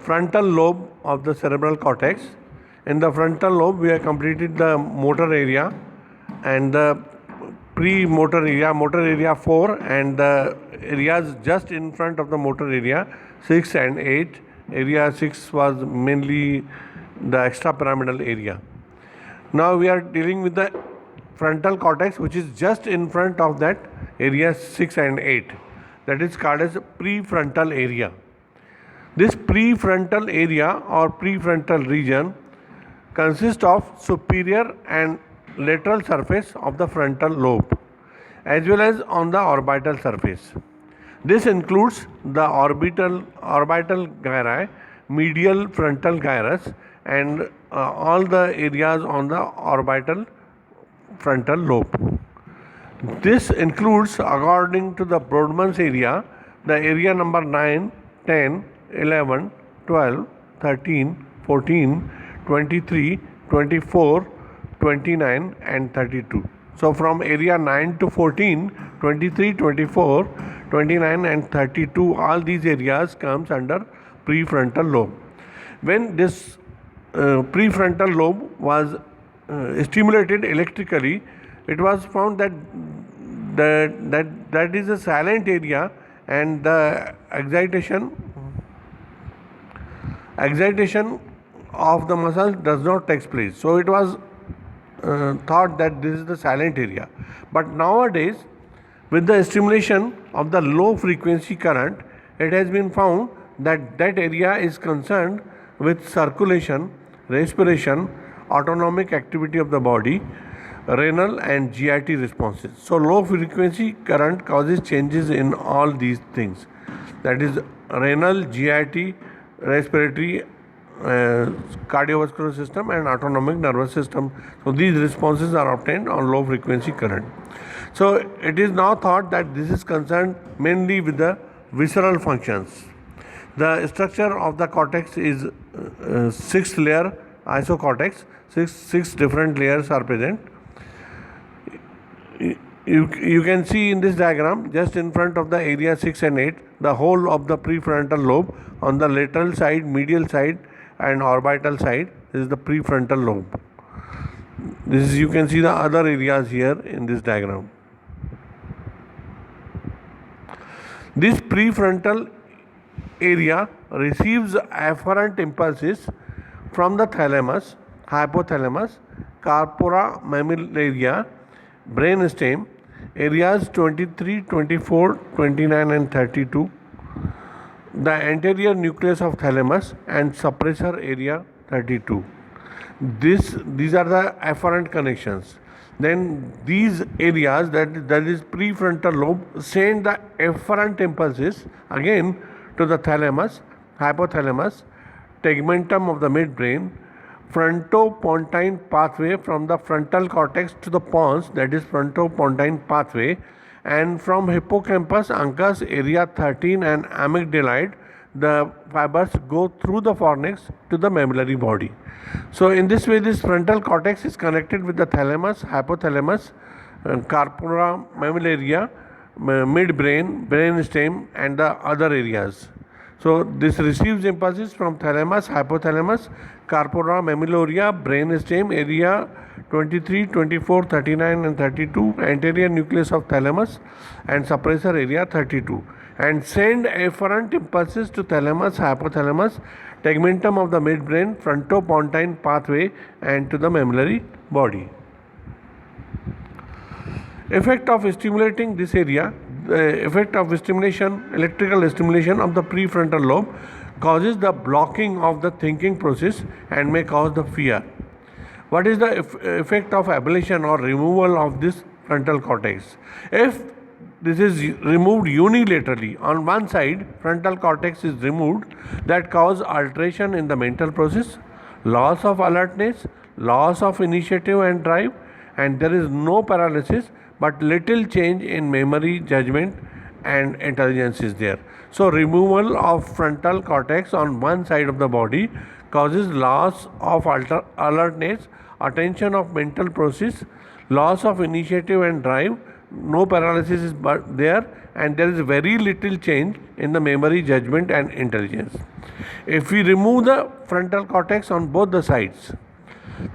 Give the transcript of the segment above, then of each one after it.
Frontal lobe of the cerebral cortex. In the frontal lobe, we have completed the motor area and the motor area 4, and the areas just in front of the motor area 6 and 8. Area 6 was mainly the extrapyramidal area. Now we are dealing with the frontal cortex, which is just in front of that area 6 and 8. That is called as prefrontal area. This prefrontal area or prefrontal region consists of superior and lateral surface of the frontal lobe as well as on the orbital surface. This includes the orbital gyri, medial frontal gyrus, and all the areas on the orbital frontal lobe. This includes, according to the Brodmann's area, the area number 9, 10, 11, 12, 13, 14, 23, 24, 29 and 32. So from area 9 to 14, 23, 24, 29 and 32, all these areas comes under prefrontal lobe. When this prefrontal lobe was stimulated electrically, it was found that that is a silent area, and the excitation of the muscle does not take place. So it was thought that this is the silent area. But nowadays, with the stimulation of the low frequency current, it has been found that that area is concerned with circulation, respiration, autonomic activity of the body, renal and GIT responses. So low frequency current causes changes in all these things, that is renal, GIT, respiratory, cardiovascular system and autonomic nervous system. So these responses are obtained on low frequency current. So it is now thought that this is concerned mainly with the visceral functions. The structure of the cortex is 6 layer isocortex. Six different layers are present. You can see in this diagram, just in front of the area 6 and 8, the whole of the prefrontal lobe on the lateral side, medial side and orbital side. This is the prefrontal lobe. You can see the other areas here in this diagram. This prefrontal area receives afferent impulses from the thalamus, hypothalamus, corpora mammillaria, brainstem, areas 23, 24, 29 and 32, the anterior nucleus of thalamus and suppressor area 32. These are the afferent connections. Then these areas, that is prefrontal lobe, send the efferent impulses again to the thalamus, hypothalamus, tegmentum of the midbrain, frontopontine pathway from the frontal cortex to the pons, that is frontopontine pathway, and from hippocampus, uncus, area 13 and amygdaloid, the fibers go through the fornix to the mammillary body. So in this way, this frontal cortex is connected with the thalamus, hypothalamus, corpora mammillaria, midbrain, brainstem and the other areas. So this receives impulses from thalamus, hypothalamus, corpora mammillaria, brainstem, area 23, 24, 39 and 32, anterior nucleus of thalamus and suppressor area 32, and send afferent impulses to thalamus, hypothalamus, tegmentum of the midbrain, frontopontine pathway and to the mammillary body. Effect of stimulating this area, the effect of electrical stimulation of the prefrontal lobe causes the blocking of the thinking process and may cause the fear. What is the effect of ablation or removal of this frontal cortex? If this is removed unilaterally, on one side frontal cortex is removed, that cause alteration in the mental process, loss of alertness, loss of initiative and drive, and there is no paralysis but little change in memory, judgment and intelligence is there. So removal of frontal cortex on one side of the body causes loss of alertness, attention of mental process, loss of initiative and drive, no paralysis is there, and there is very little change in the memory, judgment and intelligence. If we remove the frontal cortex on both the sides,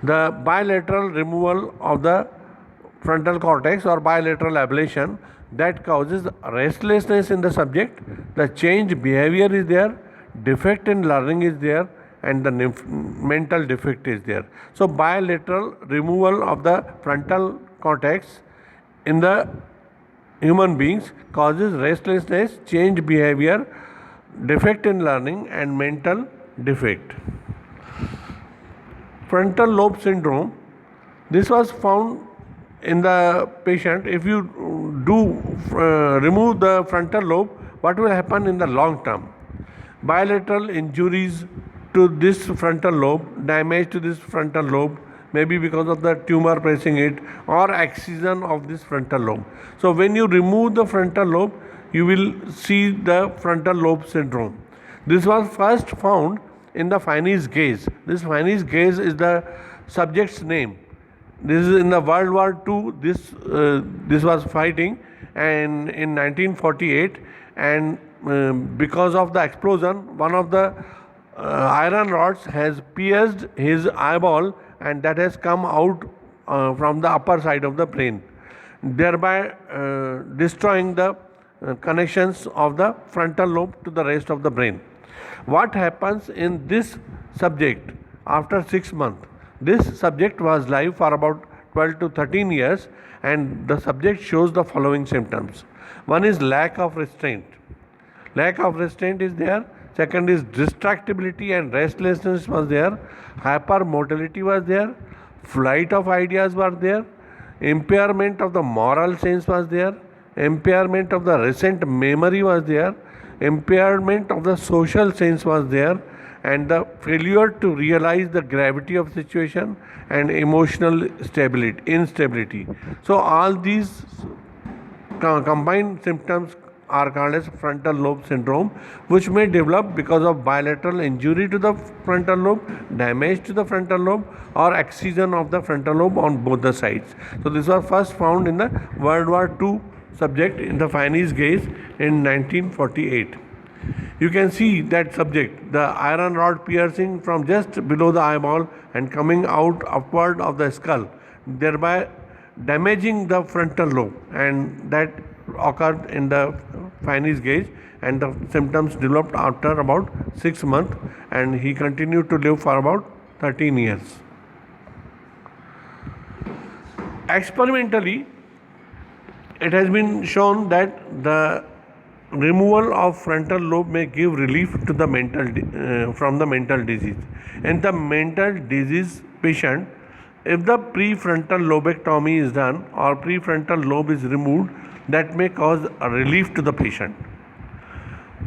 the bilateral removal of the frontal cortex or bilateral ablation, that causes restlessness in the subject, the change behavior is there, defect in learning is there, and the mental defect is there. So bilateral removal of the frontal cortex in the human beings causes restlessness, change behavior, defect in learning and mental defect. Frontal lobe syndrome, this was found in the patient. If you remove the frontal lobe, what will happen in the long term? Bilateral injuries to this frontal lobe, damage to this frontal lobe, maybe because of the tumor pressing it or excision of this frontal lobe. So when you remove the frontal lobe, you will see the frontal lobe syndrome. This was first found in the Fiennes gaze. This Fiennes gaze is the subject's name. This is in the World War II. This was fighting, and in 1948, and because of the explosion, one of the iron rods has pierced his eyeball, and that has come out from the upper side of the brain, thereby destroying the connections of the frontal lobe to the rest of the brain. What happens in this subject after 6 months? This subject was live for about 12 to 13 years, and the subject shows the following symptoms. One is lack of restraint. Lack of restraint is there. Second is distractibility and restlessness was there. Hypermotility was there. Flight of ideas were there. Impairment of the moral sense was there. Impairment of the recent memory was there. Impairment of the social sense was there, and the failure to realize the gravity of situation and emotional instability. So all these combined symptoms are called as frontal lobe syndrome, which may develop because of bilateral injury to the frontal lobe, damage to the frontal lobe, or excision of the frontal lobe on both the sides. So this was first found in the World War II subject in the Fiennes gaze in 1948. You can see that subject, the iron rod piercing from just below the eyeball and coming out upward of the skull, thereby damaging the frontal lobe, and that occurred in the Fiennes gaze, and the symptoms developed after about 6 months, and he continued to live for about 13 years. Experimentally, it has been shown that the removal of frontal lobe may give relief to the from the mental disease. In the mental disease patient, if the prefrontal lobectomy is done or prefrontal lobe is removed, that may cause a relief to the patient.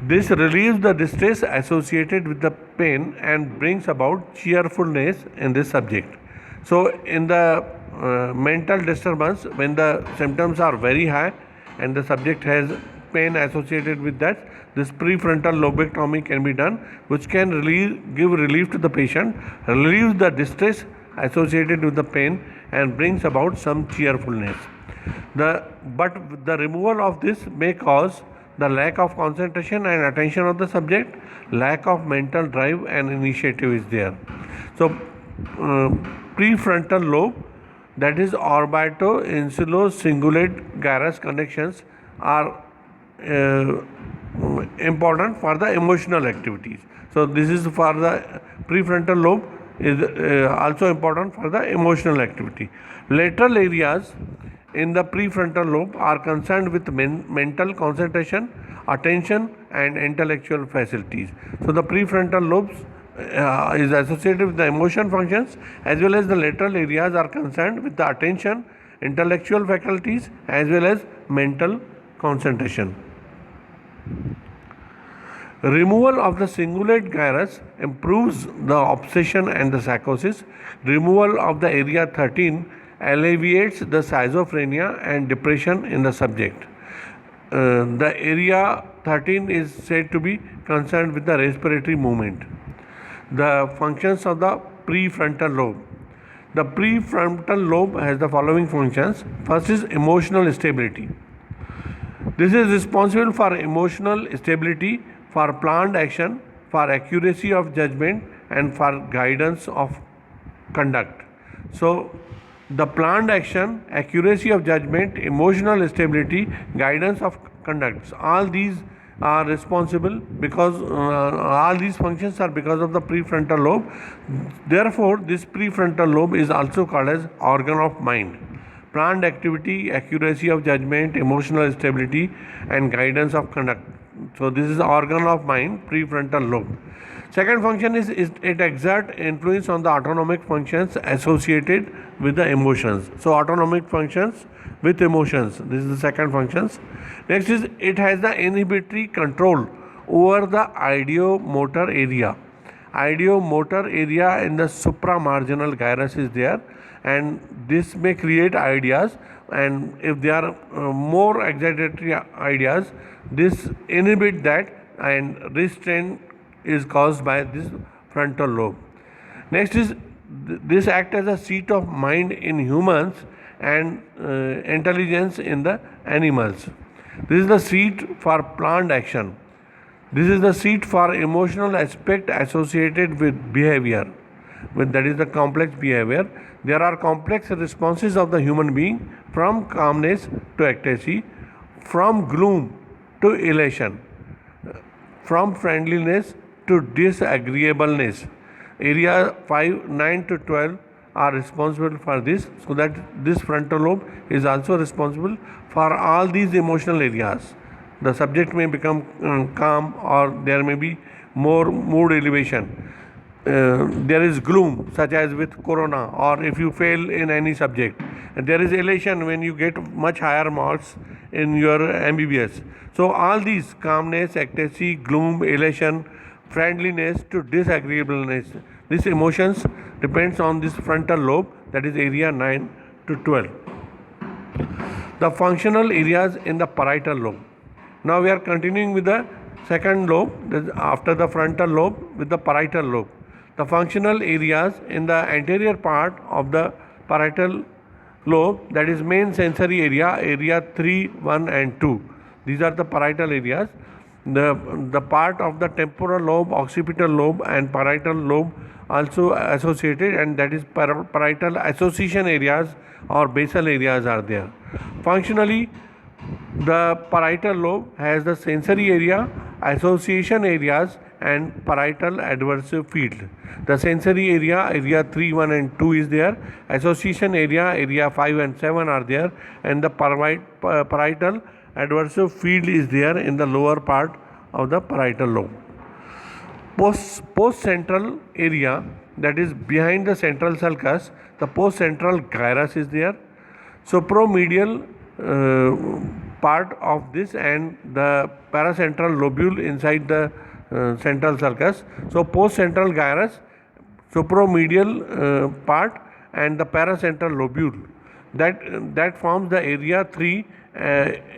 This relieves the distress associated with the pain and brings about cheerfulness in this subject. So in the mental disturbance, when the symptoms are very high and the subject has pain associated with that, this prefrontal lobectomy can be done, which can give relief to the patient, relieves the distress associated with the pain and brings about some cheerfulness. But the removal of this may cause the lack of concentration and attention of the subject, lack of mental drive and initiative is there. So prefrontal lobe, that is orbito-insulo-cingulate gyrus connections, are important for the emotional activities. So this is for the prefrontal lobe is also important for the emotional activity. Lateral areas in the prefrontal lobe are concerned with mental concentration, attention and intellectual facilities. So the prefrontal lobes is associated with the emotion functions, as well as the lateral areas are concerned with the attention, intellectual faculties as well as mental concentration. Removal of the cingulate gyrus improves the obsession and the psychosis. Removal of the area 13 alleviates the schizophrenia and depression in the subject. The area 13 is said to be concerned with the respiratory movement. The functions of the prefrontal lobe. The prefrontal lobe has the following functions. First is emotional stability. This is responsible for emotional stability, for planned action, for accuracy of judgment, and for guidance of conduct. So, the planned action, accuracy of judgment, emotional stability, guidance of conduct, all these are responsible because all these functions are because of the prefrontal lobe. Therefore, this prefrontal lobe is also called as organ of mind. Planned activity, accuracy of judgment, emotional stability, and guidance of conduct. So this is the organ of mind, prefrontal lobe. Second function is it exerts influence on the autonomic functions associated with the emotions. So autonomic functions with emotions. This is the second functions. Next is it has the inhibitory control over the ideomotor area. Ideomotor area in the supramarginal gyrus is there, and this may create ideas, and if there are more excitatory ideas, this inhibit that, and restraint is caused by this frontal lobe. Next is this act as a seat of mind in humans and intelligence in the animals. This is the seat for planned action. This is the seat for emotional aspect associated with behavior, that is the complex behavior. There are complex responses of the human being, from calmness to ecstasy, from gloom to elation, from friendliness to disagreeableness. Area 5, 9 to 12 are responsible for this, so that this frontal lobe is also responsible for all these emotional areas. The subject may become calm, or there may be more mood elevation. There is gloom, such as with corona, or if you fail in any subject. And there is elation when you get much higher marks in your MBBS. So all these calmness, ecstasy, gloom, elation, friendliness to disagreeableness, these emotions depends on this frontal lobe, that is area 9 to 12. The functional areas in the parietal lobe. Now we are continuing with the second lobe, after the frontal lobe, with the parietal lobe. The functional areas in the anterior part of the parietal lobe, that is main sensory area, area 3, 1 and 2. These are the parietal areas. The part of the temporal lobe, occipital lobe and parietal lobe also associated, and that is parietal association areas or basal areas are there. Functionally, the parietal lobe has the sensory area, association areas and parietal adversive field. The sensory area, area 3, 1 and 2 is there. Association area, area 5 and 7 are there, and the parietal adversive field is there in the lower part of the parietal lobe. Post-central area, that is behind the central sulcus, the post-central gyrus is there. Supromedial part of this and the paracentral lobule inside the central sulcus. So post-central gyrus, supromedial part and the paracentral lobule, that forms the area 3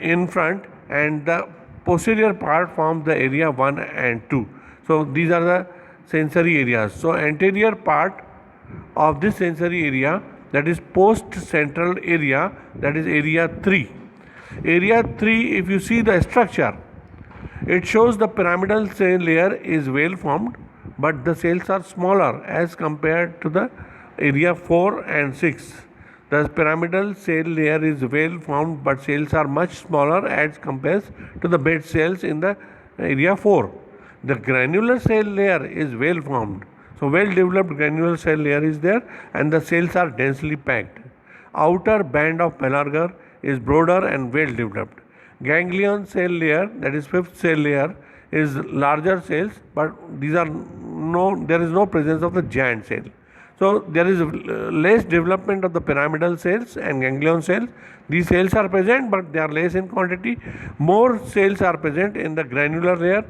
in front, and the posterior part forms the area 1 and 2. So these are the sensory areas. So anterior part of this sensory area, that is post central area, that is area 3. Area 3, if you see the structure, it shows the pyramidal cell layer is well formed, but the cells are smaller as compared to the area 4 and 6. The pyramidal cell layer is well formed, but cells are much smaller as compared to the bed cells in the area 4. The granular cell layer is well formed. So well developed granular cell layer is there, and the cells are densely packed. Outer band of Pelarger is broader and well developed. Ganglion cell layer, that is fifth cell layer, is larger cells, but there is no presence of the giant cell. So there is less development of the pyramidal cells and ganglion cells. These cells are present, but they are less in quantity. More cells are present in the granular layer,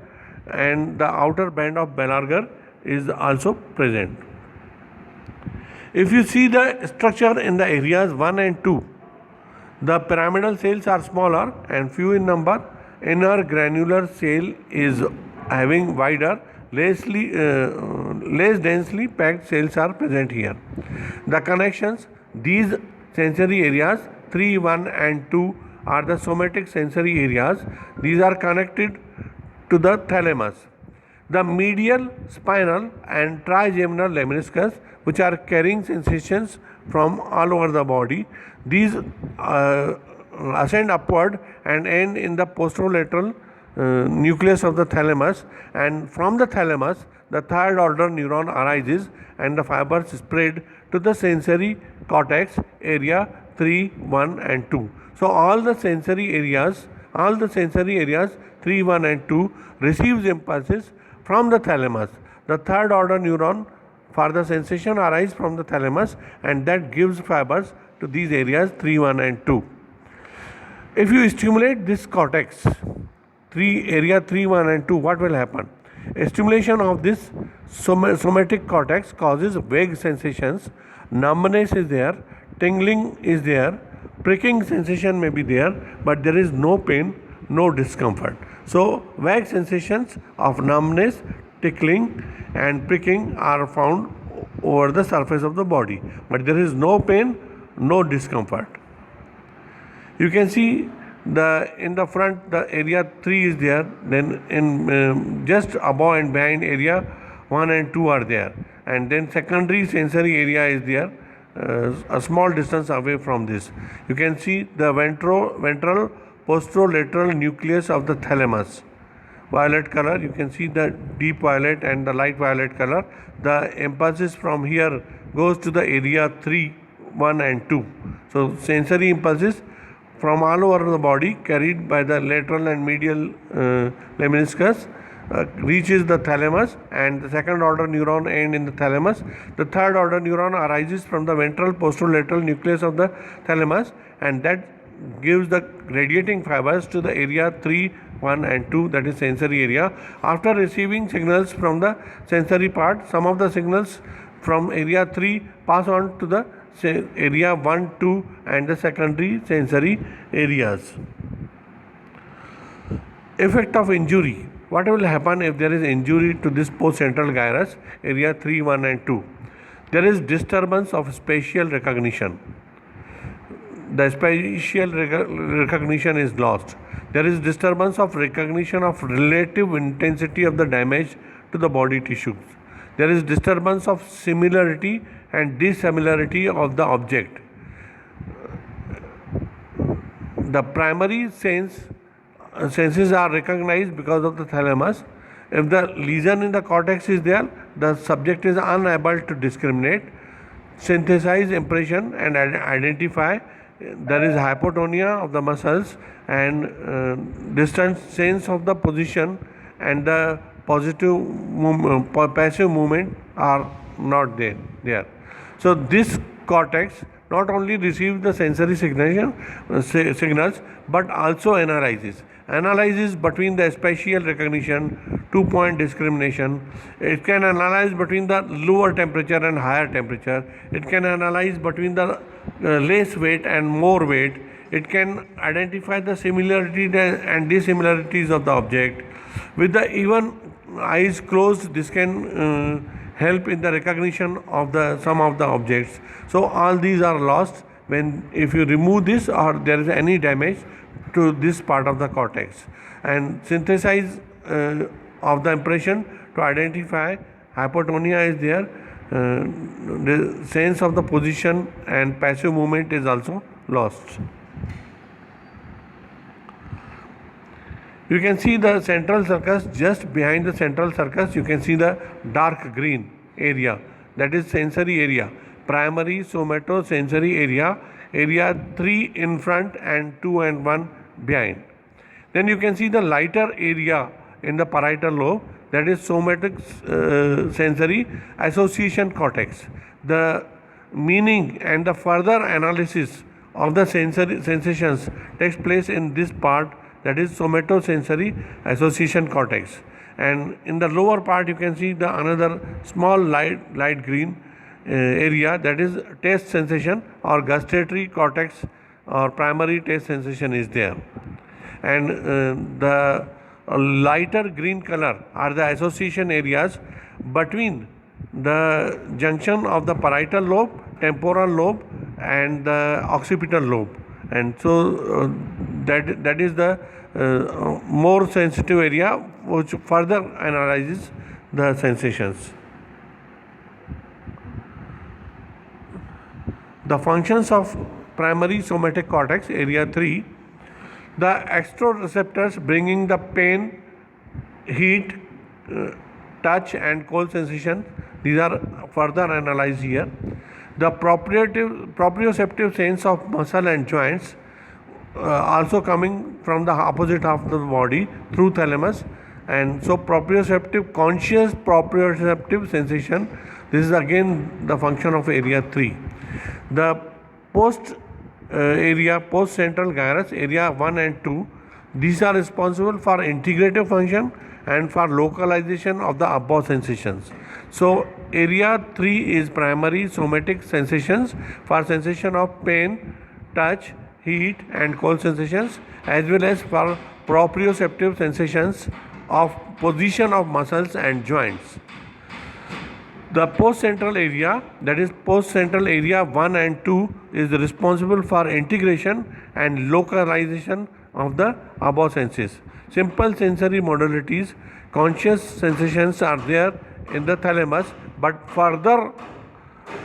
and the outer band of Pelarger is also present. If you see the structure in the areas 1 and 2, the pyramidal cells are smaller and few in number. Inner granular cell is having wider less densely packed cells are present here. The connections, these sensory areas 3, 1 and 2 are the somatic sensory areas. These are connected to the thalamus. The medial, spinal and trigeminal lemniscus, which are carrying sensations from all over the body, these ascend upward and end in the posterolateral nucleus of the thalamus, and from the thalamus the third order neuron arises and the fibers spread to the sensory cortex area 3, 1 and 2. So all the sensory areas 3, 1 and 2 receives impulses from the thalamus. The third order neuron for the sensation arises from the thalamus, and that gives fibers to these areas 3, 1 and 2. If you stimulate this cortex, area 3, 1 and 2, what will happen? A stimulation of this somatic cortex causes vague sensations, numbness is there, tingling is there, pricking sensation may be there, but there is no pain, no discomfort. So vague sensations of numbness, tickling and pricking are found over the surface of the body, but there is no pain, no discomfort. You can see in the front the area 3 is there, then in just above and behind area 1 and 2 are there, and then secondary sensory area is there a small distance away from this. You can see the ventral posterolateral nucleus of the thalamus, violet color. You can see the deep violet and the light violet color. The impulses from here goes to the area 3, 1 and 2. So sensory impulses from all over the body carried by the lateral and medial lemniscus reaches the thalamus, and the second order neuron end in the thalamus. The third order neuron arises from the ventral posterolateral nucleus of the thalamus, and that gives the radiating fibers to the area 3, 1 and 2, that is sensory area. After receiving signals from the sensory part, some of the signals from area 3 pass on to the area 1, 2 and the secondary sensory areas. Effect of injury. What will happen if there is injury to this postcentral gyrus, area 3, 1 and 2? There is disturbance of spatial recognition. The spatial recognition is lost. There is disturbance of recognition of relative intensity of the damage to the body tissues. There is disturbance of similarity and dissimilarity of the object. The primary senses are recognized because of the thalamus. If the lesion in the cortex is there, the subject is unable to discriminate, synthesize impression and identify. There is hypotonia of the muscles, and distant sense of the position and the passive movement are not there. So this cortex not only receives the sensory signals but also analyzes between the spatial recognition, 2-point discrimination. It can analyze between the lower temperature and higher temperature. It can analyze between the less weight and more weight. It can identify the similarity and dissimilarities of the object. With the even eyes closed, this can help in the recognition of some of the objects. So all these are lost if you remove this or there is any damage to this part of the cortex. And synthesis of the impression to identify, hypotonia is there, the sense of the position and passive movement is also lost. You can see the central sulcus. Just behind the central sulcus you can see the dark green area, that is sensory area, primary somatosensory area, area 3 in front and 2 and 1 behind. Then you can see the lighter area in the parietal lobe, that is somatic sensory association cortex. The meaning and the further analysis of the sensations takes place in this part, that is somatosensory association cortex. And in the lower part you can see the another small light green area, that is taste sensation or gustatory cortex or primary taste sensation is there. And the a lighter green color are the association areas between the junction of the parietal lobe, temporal lobe, and the occipital lobe. And so that is the more sensitive area which further analyzes the sensations. The functions of primary somatic cortex, area 3, the extroreceptors bringing the pain, heat, touch and cold sensation, these are further analyzed here. The proprioceptive sense of muscle and joints, also coming from the opposite half of the body through thalamus, and so proprioceptive, conscious proprioceptive sensation, this is again the function of area 3. The post central gyrus, area 1 and 2, these are responsible for integrative function and for localization of the above sensations. So area 3 is primary somatic sensations for sensation of pain, touch, heat and cold sensations, as well as for proprioceptive sensations of position of muscles and joints. The post-central area, that is post-central area 1 and 2, is responsible for integration and localization of the above senses. Simple sensory modalities, conscious sensations are there in the thalamus, but further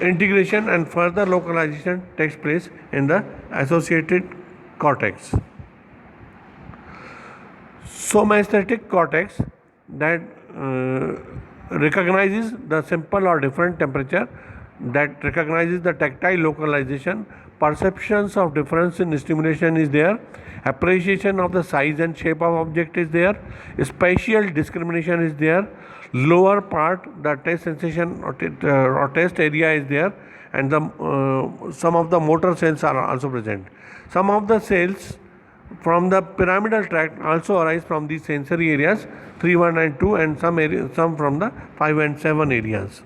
integration and further localization takes place in the associated cortex. Somaesthetic cortex, that recognizes the simple or different temperature, that recognizes the tactile localization, perceptions of difference in stimulation is there, appreciation of the size and shape of object is there, spatial discrimination is there, lower part, the taste sensation or taste area is there, and the some of the motor cells are also present. Some of the cells from the pyramidal tract also arise from these sensory areas 3, 1 and 2, and some from the 5 and 7 areas.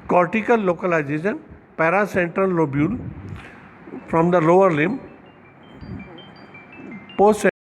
Cortical localization, paracentral lobule from the lower limb, post